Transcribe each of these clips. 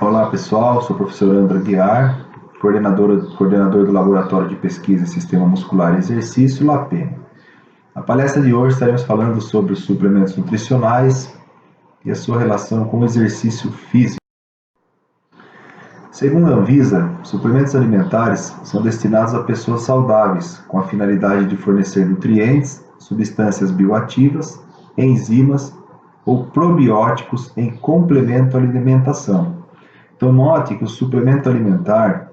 Olá pessoal, sou o professor André Guiar, coordenador do Laboratório de Pesquisa em Sistema Muscular e Exercício, LAPEN. Na palestra de hoje estaremos falando sobre os suplementos nutricionais e a sua relação com o exercício físico. Segundo a Anvisa, suplementos alimentares são destinados a pessoas saudáveis, com a finalidade de fornecer nutrientes, substâncias bioativas, enzimas ou probióticos em complemento à alimentação. Então note que o suplemento alimentar,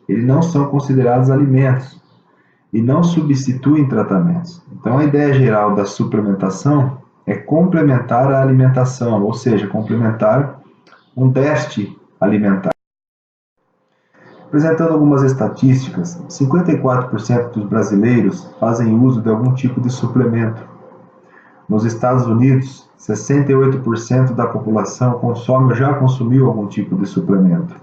eles não são considerados alimentos e não substituem tratamentos. Então a ideia geral da suplementação é complementar a alimentação, ou seja, complementar um déficit alimentar. Apresentando algumas estatísticas, 54% dos brasileiros fazem uso de algum tipo de suplemento. Nos Estados Unidos, 68% da população consome ou já consumiu algum tipo de suplemento.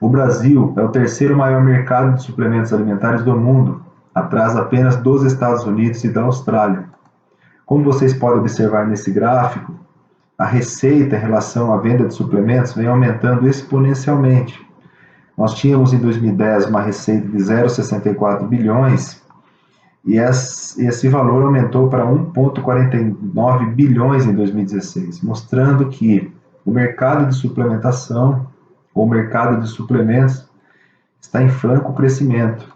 O Brasil é o terceiro maior mercado de suplementos alimentares do mundo, atrás apenas dos Estados Unidos e da Austrália. Como vocês podem observar nesse gráfico, a receita em relação à venda de suplementos vem aumentando exponencialmente. Nós tínhamos em 2010 uma receita de 0,64 bilhões e esse valor aumentou para 1,49 bilhões em 2016, mostrando que o mercado de suplementação, ou mercado de suplementos, está em franco crescimento.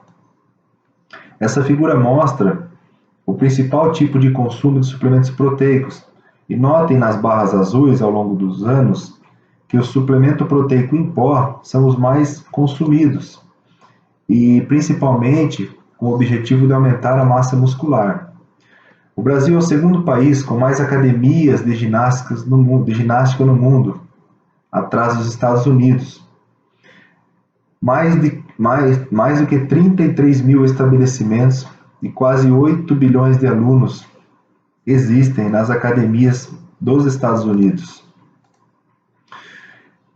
Essa figura mostra o principal tipo de consumo de suplementos proteicos. E notem nas barras azuis ao longo dos anos que o suplemento proteico em pó são os mais consumidos, e principalmente com o objetivo de aumentar a massa muscular. O Brasil é o segundo país com mais academias de ginástica no mundo, atrás dos Estados Unidos. Mais do que 33 mil estabelecimentos e quase 8 bilhões de alunos existem nas academias dos Estados Unidos.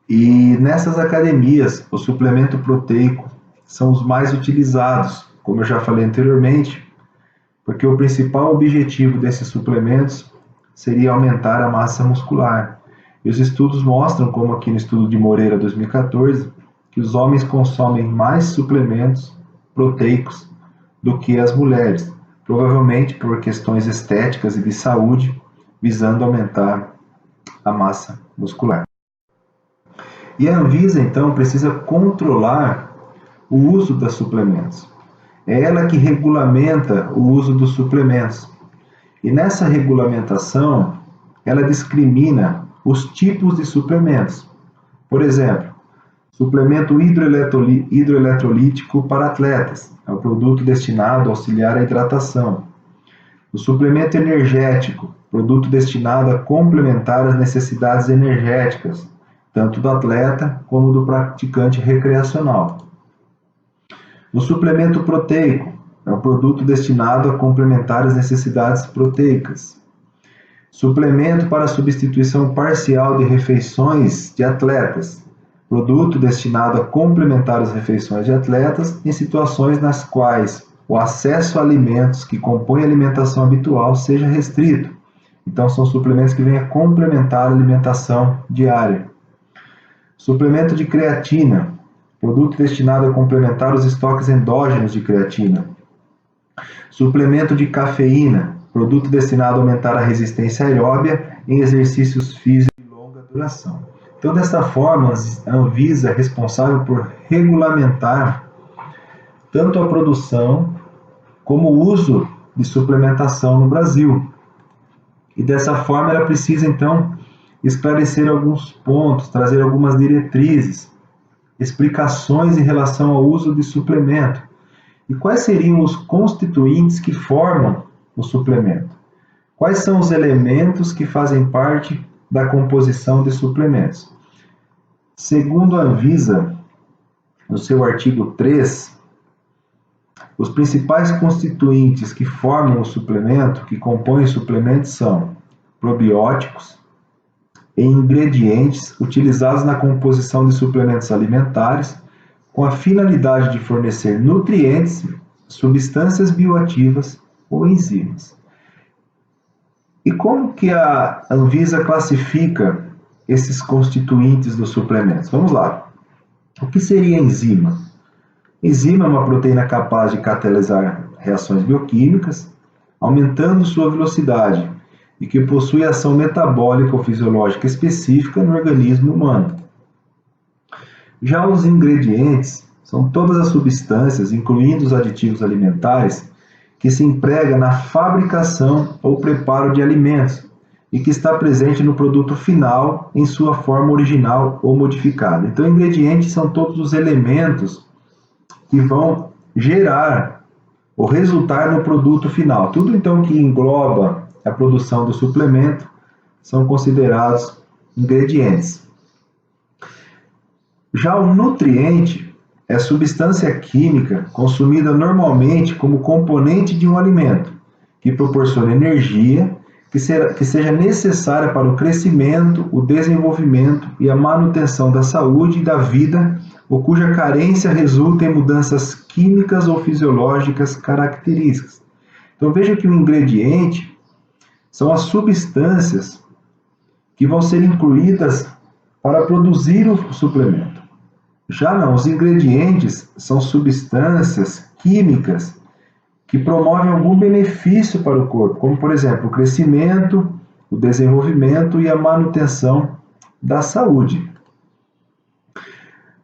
E nessas academias, o suplemento proteico são os mais utilizados, como eu já falei anteriormente, porque o principal objetivo desses suplementos seria aumentar a massa muscular. E os estudos mostram, como aqui no estudo de Moreira 2014, que os homens consomem mais suplementos proteicos do que as mulheres, provavelmente por questões estéticas e de saúde, visando aumentar a massa muscular. E a Anvisa, então, precisa controlar o uso dos suplementos. É ela que regulamenta o uso dos suplementos. E nessa regulamentação, ela discrimina os tipos de suplementos. Por exemplo, suplemento hidroeletrolítico para atletas, é um produto destinado a auxiliar a hidratação. O suplemento energético, produto destinado a complementar as necessidades energéticas, tanto do atleta como do praticante recreacional. O suplemento proteico, é um produto destinado a complementar as necessidades proteicas. Suplemento para substituição parcial de refeições de atletas, produto destinado a complementar as refeições de atletas em situações nas quais o acesso a alimentos que compõem a alimentação habitual seja restrito. Então, são suplementos que vêm a complementar a alimentação diária. Suplemento de creatina, produto destinado a complementar os estoques endógenos de creatina. Suplemento de cafeína, produto destinado a aumentar a resistência aeróbia em exercícios físicos de longa duração. Então, dessa forma, a Anvisa é responsável por regulamentar tanto a produção como o uso de suplementação no Brasil. E dessa forma ela precisa, então, esclarecer alguns pontos, trazer algumas diretrizes, explicações em relação ao uso de suplemento. E quais seriam os constituintes que formam o suplemento? Quais são os elementos que fazem parte da composição de suplementos? Segundo a Anvisa, no seu artigo 3, os principais constituintes que formam o suplemento, que compõem o suplemento, são probióticos e ingredientes utilizados na composição de suplementos alimentares com a finalidade de fornecer nutrientes, substâncias bioativas ou enzimas. E como que a Anvisa classifica esses constituintes dos suplementos? Vamos lá. O que seria enzima? Enzima é uma proteína capaz de catalisar reações bioquímicas, aumentando sua velocidade, e que possui ação metabólica ou fisiológica específica no organismo humano. Já os ingredientes são todas as substâncias, incluindo os aditivos alimentares, que se emprega na fabricação ou preparo de alimentos e que está presente no produto final em sua forma original ou modificada. Então, ingredientes são todos os elementos que vão gerar ou resultar no produto final. Tudo então que engloba a produção do suplemento são considerados ingredientes. Já o nutriente é substância química consumida normalmente como componente de um alimento, que proporciona energia que seja necessária para o crescimento, o desenvolvimento e a manutenção da saúde e da vida, ou cuja carência resulta em mudanças químicas ou fisiológicas características. Então veja que o ingrediente são as substâncias que vão ser incluídas para produzir o suplemento. Já não, os ingredientes são substâncias químicas que promovem algum benefício para o corpo, como por exemplo o crescimento, o desenvolvimento e a manutenção da saúde.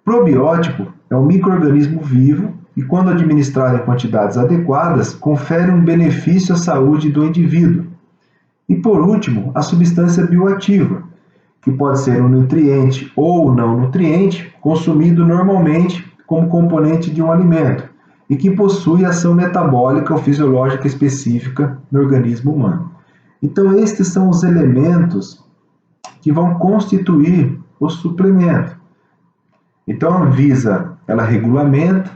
Probiótico é um micro-organismo vivo e, quando administrado em quantidades adequadas, confere um benefício à saúde do indivíduo. E por último, a substância bioativa, que pode ser um nutriente ou não nutriente, consumido normalmente como componente de um alimento e que possui ação metabólica ou fisiológica específica no organismo humano. Então, estes são os elementos que vão constituir o suplemento. Então, a Anvisa, ela regulamenta,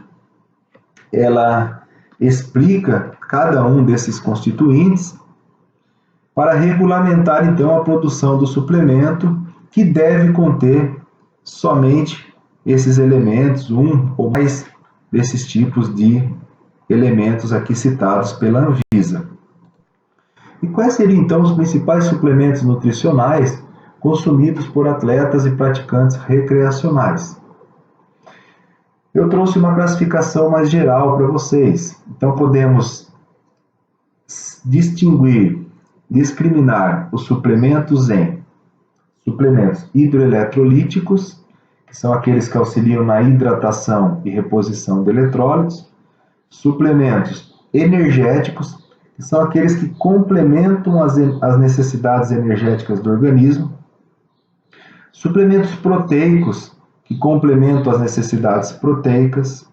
ela explica cada um desses constituintes para regulamentar, então, a produção do suplemento, que deve conter somente esses elementos, um ou mais desses tipos de elementos aqui citados pela Anvisa. E quais seriam, então, os principais suplementos nutricionais consumidos por atletas e praticantes recreacionais? Eu trouxe uma classificação mais geral para vocês. Então, podemos discriminar os suplementos em suplementos hidroeletrolíticos, que são aqueles que auxiliam na hidratação e reposição de eletrólitos, suplementos energéticos, que são aqueles que complementam as necessidades energéticas do organismo, suplementos proteicos, que complementam as necessidades proteicas,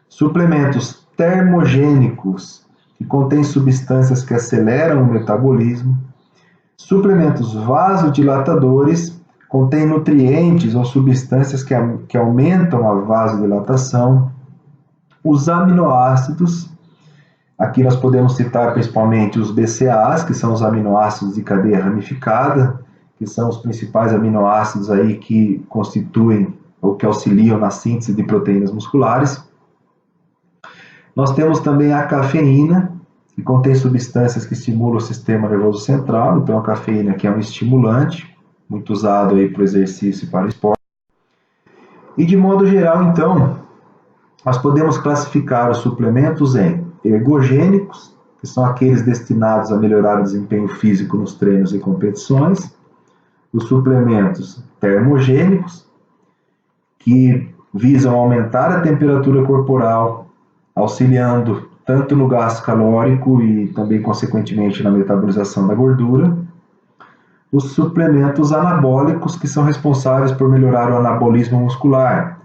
suplementos termogênicos, que contêm substâncias que aceleram o metabolismo, suplementos vasodilatadores, contém nutrientes ou substâncias que aumentam a vasodilatação, os aminoácidos, aqui nós podemos citar principalmente os BCAAs, que são os aminoácidos de cadeia ramificada, que são os principais aminoácidos aí que constituem ou que auxiliam na síntese de proteínas musculares. Nós temos também a cafeína, que contém substâncias que estimulam o sistema nervoso central, então a cafeína que é um estimulante, muito usado aí para o exercício e para o esporte. E de modo geral, então, nós podemos classificar os suplementos em ergogênicos, que são aqueles destinados a melhorar o desempenho físico nos treinos e competições, os suplementos termogênicos, que visam aumentar a temperatura corporal, auxiliando tanto no gasto calórico e também, consequentemente, na metabolização da gordura. Os suplementos anabólicos, que são responsáveis por melhorar o anabolismo muscular.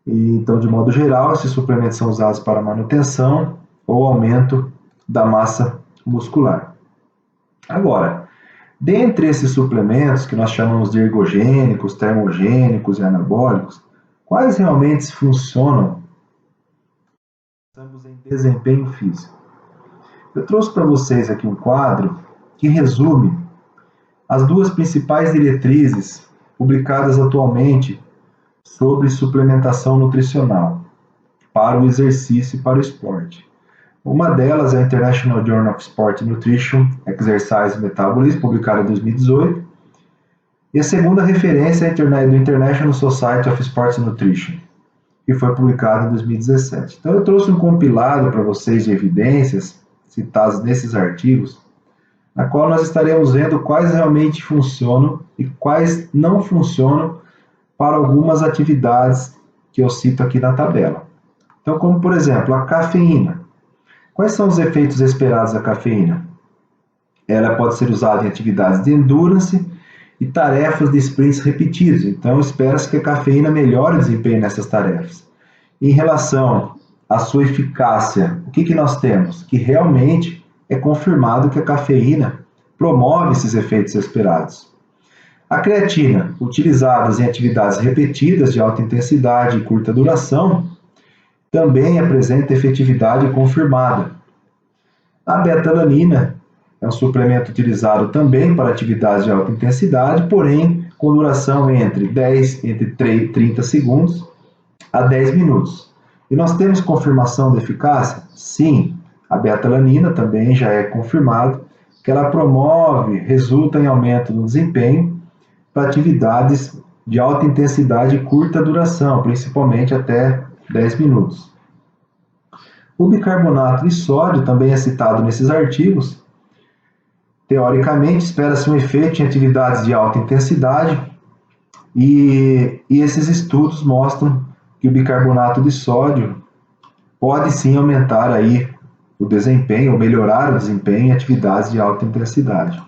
E, então, de modo geral, esses suplementos são usados para manutenção ou aumento da massa muscular. Agora, dentre esses suplementos, que nós chamamos de ergogênicos, termogênicos e anabólicos, quais realmente funcionam em desempenho físico? Eu trouxe para vocês aqui um quadro que resume as duas principais diretrizes publicadas atualmente sobre suplementação nutricional para o exercício e para o esporte. Uma delas é a International Journal of Sport Nutrition, Exercise and Metabolism, publicada em 2018, E a segunda referência é do International Society of Sports Nutrition, que foi publicado em 2017. Então eu trouxe um compilado para vocês de evidências citadas nesses artigos, na qual nós estaremos vendo quais realmente funcionam e quais não funcionam para algumas atividades que eu cito aqui na tabela. Então, como por exemplo, a cafeína. Quais são os efeitos esperados da cafeína? Ela pode ser usada em atividades de endurance e tarefas de sprints repetidos. Então, espera-se que a cafeína melhore o desempenho nessas tarefas. Em relação à sua eficácia, o que nós temos? Que realmente é confirmado que a cafeína promove esses efeitos esperados. A creatina, utilizada em atividades repetidas de alta intensidade e curta duração, também apresenta efetividade confirmada. A beta-alanina é um suplemento utilizado também para atividades de alta intensidade, porém com duração entre 30 segundos a 10 minutos. E nós temos confirmação de eficácia? Sim, a beta-alanina também já é confirmado que ela resulta em aumento no desempenho para atividades de alta intensidade e curta duração, principalmente até 10 minutos. O bicarbonato de sódio também é citado nesses artigos. Teoricamente, espera-se um efeito em atividades de alta intensidade e esses estudos mostram que o bicarbonato de sódio pode sim aumentar aí o desempenho, ou melhorar o desempenho em atividades de alta intensidade.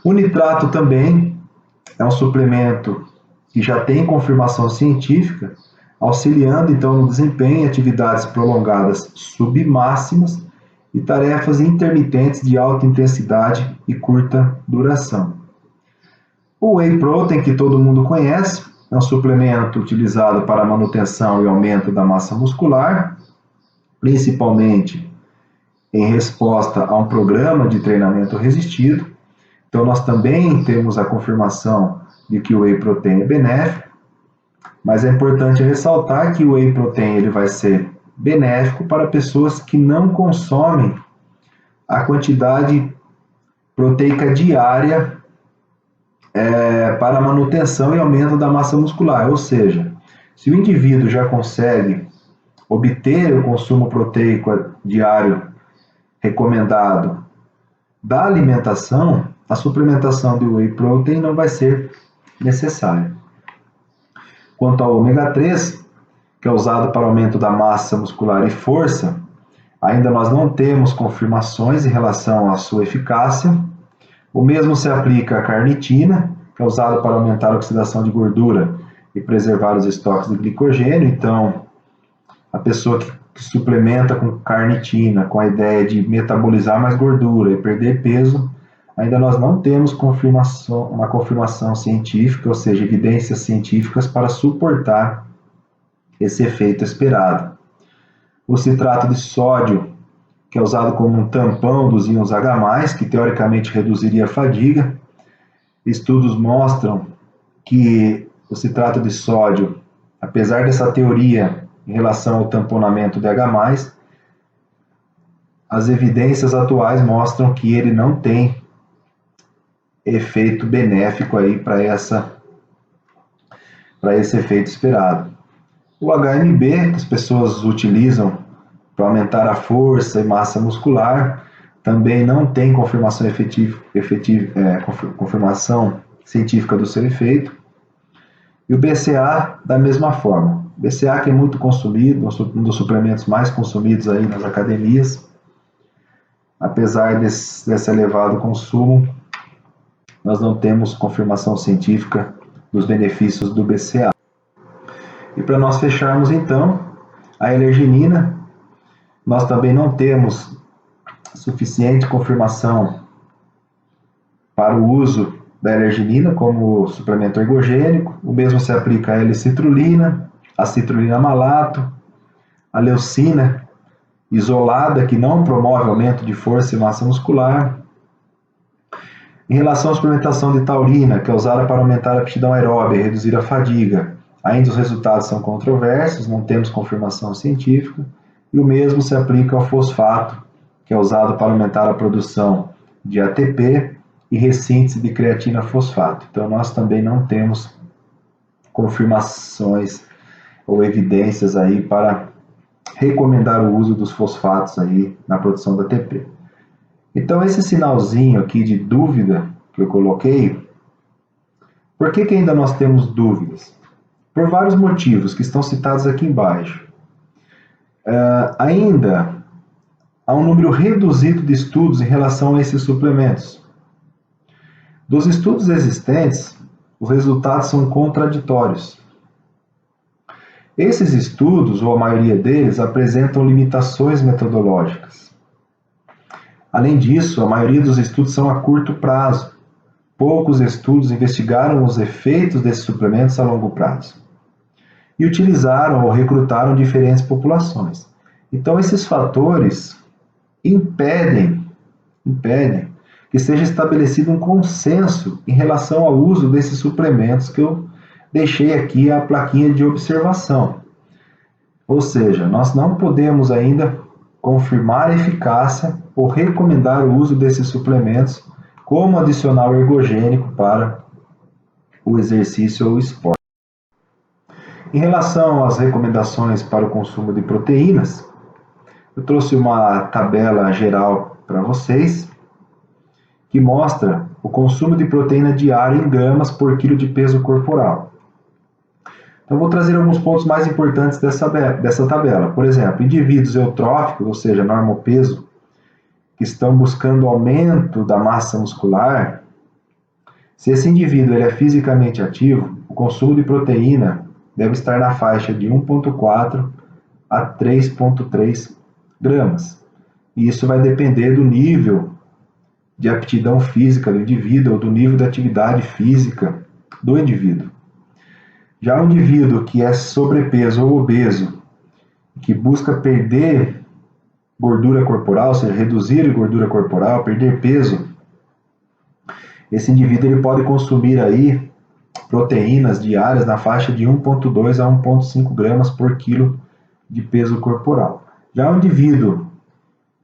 O nitrato também é um suplemento que já tem confirmação científica, auxiliando então no desempenho em atividades prolongadas submáximas e tarefas intermitentes de alta intensidade e curta duração. O whey protein, que todo mundo conhece, é um suplemento utilizado para a manutenção e aumento da massa muscular, principalmente em resposta a um programa de treinamento resistido. Então nós também temos a confirmação de que o whey protein é benéfico, mas é importante ressaltar que o whey protein ele vai ser benéfico para pessoas que não consomem a quantidade proteica diária para manutenção e aumento da massa muscular. Ou seja, se o indivíduo já consegue obter o consumo proteico diário recomendado da alimentação, a suplementação de whey protein não vai ser necessária. Quanto ao ômega 3, que é usado para aumento da massa muscular e força, ainda nós não temos confirmações em relação à sua eficácia. O mesmo se aplica à carnitina, que é usada para aumentar a oxidação de gordura e preservar os estoques de glicogênio. Então, a pessoa que suplementa com carnitina com a ideia de metabolizar mais gordura e perder peso, ainda nós não temos uma confirmação científica, ou seja, evidências científicas para suportar esse efeito esperado. O citrato de sódio, que é usado como um tampão dos íons H+, que teoricamente reduziria a fadiga. Estudos mostram que o citrato de sódio, apesar dessa teoria em relação ao tamponamento de H+, as evidências atuais mostram que ele não tem efeito benéfico aí para esse efeito esperado. O HMB, que as pessoas utilizam para aumentar a força e massa muscular, também não tem confirmação confirmação científica do seu efeito. E o BCA, da mesma forma. O BCA, que é muito consumido, um dos suplementos mais consumidos aí nas academias, apesar desse elevado consumo, nós não temos confirmação científica dos benefícios do BCA. E para nós fecharmos então, a L-arginina, nós também não temos suficiente confirmação para o uso da L-arginina como suplemento ergogênico. O mesmo se aplica à L-citrulina, a citrulina malato, a leucina isolada, que não promove aumento de força e massa muscular. Em relação à suplementação de taurina, que é usada para aumentar a aptidão aeróbica e reduzir a fadiga, ainda os resultados são controversos, não temos confirmação científica. E o mesmo se aplica ao fosfato, que é usado para aumentar a produção de ATP e ressíntese de creatina fosfato. Então nós também não temos confirmações ou evidências aí para recomendar o uso dos fosfatos aí na produção da ATP. Então esse sinalzinho aqui de dúvida que eu coloquei, por que ainda nós temos dúvidas? Por vários motivos que estão citados aqui embaixo. Ainda há um número reduzido de estudos em relação a esses suplementos. Dos estudos existentes, os resultados são contraditórios. Esses estudos, ou a maioria deles, apresentam limitações metodológicas. Além disso, a maioria dos estudos são a curto prazo. Poucos estudos investigaram os efeitos desses suplementos a longo prazo. E utilizaram ou recrutaram diferentes populações. Então, esses fatores impedem que seja estabelecido um consenso em relação ao uso desses suplementos que eu deixei aqui a plaquinha de observação. Ou seja, nós não podemos ainda confirmar a eficácia ou recomendar o uso desses suplementos como adicional ergogênico para o exercício ou o esporte. Em relação às recomendações para o consumo de proteínas, eu trouxe uma tabela geral para vocês que mostra o consumo de proteína diário em gramas por quilo de peso corporal. Então, vou trazer alguns pontos mais importantes dessa tabela. Por exemplo, indivíduos eutróficos, ou seja, normopeso, que estão buscando aumento da massa muscular, se esse indivíduo ele é fisicamente ativo, o consumo de proteína deve estar na faixa de 1,4 a 3,3 gramas. E isso vai depender do nível de aptidão física do indivíduo ou do nível de atividade física do indivíduo. Já o indivíduo que é sobrepeso ou obeso, que busca perder gordura corporal, ou seja, reduzir gordura corporal, perder peso, esse indivíduo ele pode consumir aí proteínas diárias na faixa de 1,2 a 1,5 gramas por quilo de peso corporal. Já o indivíduo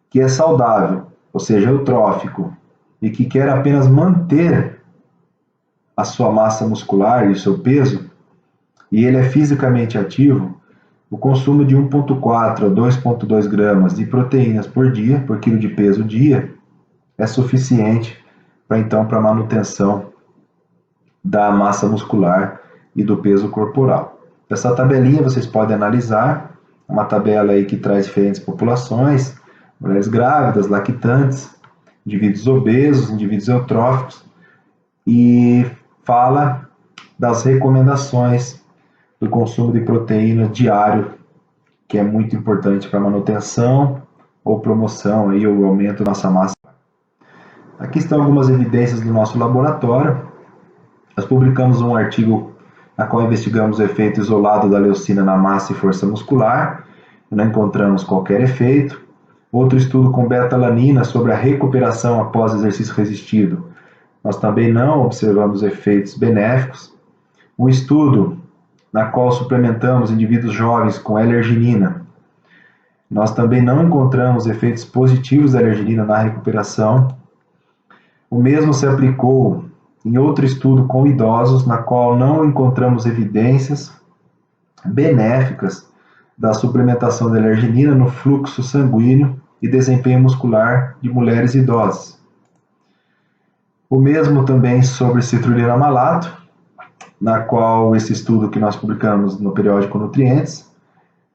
que é saudável, ou seja, eutrófico, e que quer apenas manter a sua massa muscular e o seu peso, e ele é fisicamente ativo, o consumo de 1,4 a 2,2 gramas de proteínas por dia, por quilo de peso dia, é suficiente para a manutenção da massa muscular e do peso corporal. Essa tabelinha vocês podem analisar, uma tabela aí que traz diferentes populações, mulheres grávidas, lactantes, indivíduos obesos, indivíduos eutróficos, e fala das recomendações do consumo de proteína diário, que é muito importante para a manutenção ou promoção aí, ou aumento da nossa massa. Aqui estão algumas evidências do nosso laboratório. Nós publicamos um artigo na qual investigamos o efeito isolado da leucina na massa e força muscular, e não encontramos qualquer efeito. Outro estudo com beta-alanina sobre a recuperação após exercício resistido. Nós também não observamos efeitos benéficos. Um estudo na qual suplementamos indivíduos jovens com L-arginina. Nós também não encontramos efeitos positivos da L-arginina na recuperação. O mesmo se aplicou em outro estudo com idosos, na qual não encontramos evidências benéficas da suplementação da L-arginina no fluxo sanguíneo e desempenho muscular de mulheres idosas. O mesmo também sobre citrulina malato, na qual esse estudo que nós publicamos no periódico Nutrientes,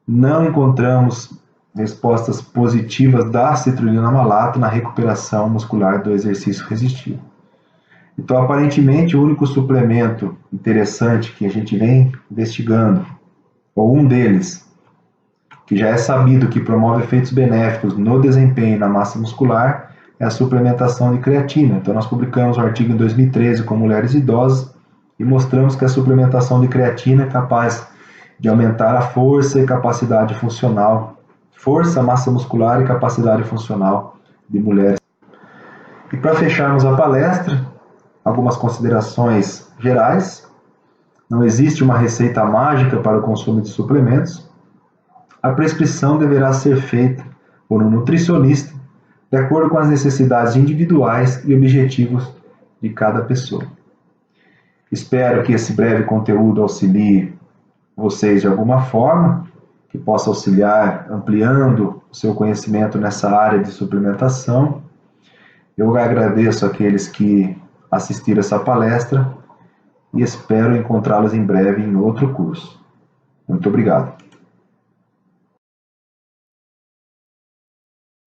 não encontramos respostas positivas da citrulina malato na recuperação muscular do exercício resistido. Então, aparentemente, o único suplemento interessante que a gente vem investigando, ou um deles, que já é sabido que promove efeitos benéficos no desempenho e na massa muscular, é a suplementação de creatina. Então, nós publicamos um artigo em 2013 com mulheres idosas e mostramos que a suplementação de creatina é capaz de aumentar a força e capacidade funcional, força, massa muscular e capacidade funcional de mulheres. E para fecharmos a palestra, algumas considerações gerais. Não existe uma receita mágica para o consumo de suplementos. A prescrição deverá ser feita por um nutricionista, de acordo com as necessidades individuais e objetivos de cada pessoa. Espero que esse breve conteúdo auxilie vocês de alguma forma, que possa auxiliar ampliando o seu conhecimento nessa área de suplementação. Eu agradeço àqueles que assistiram essa palestra e espero encontrá-los em breve em outro curso. Muito obrigado.